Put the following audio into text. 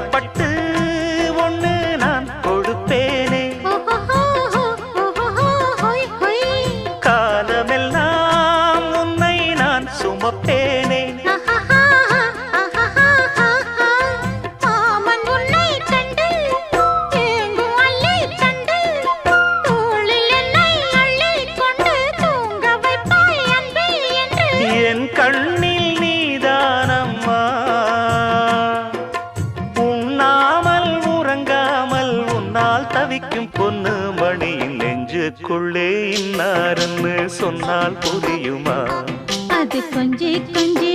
வழிபட்டு ஒண்ணு நான் கொடுப்பேனே, காலமெல்லாம் உன்னை நான் சுமப்பேனே. என் கண்ணில் நீதானம்மா, உண்ணாமல் உறங்காமல் உன்னால் தவிக்கும் பொண்ணு மணியின் நெஞ்சுக்குள்ளே இன்னாருன்னு சொன்னால் புரியுமா? அது கொஞ்சி கொஞ்சி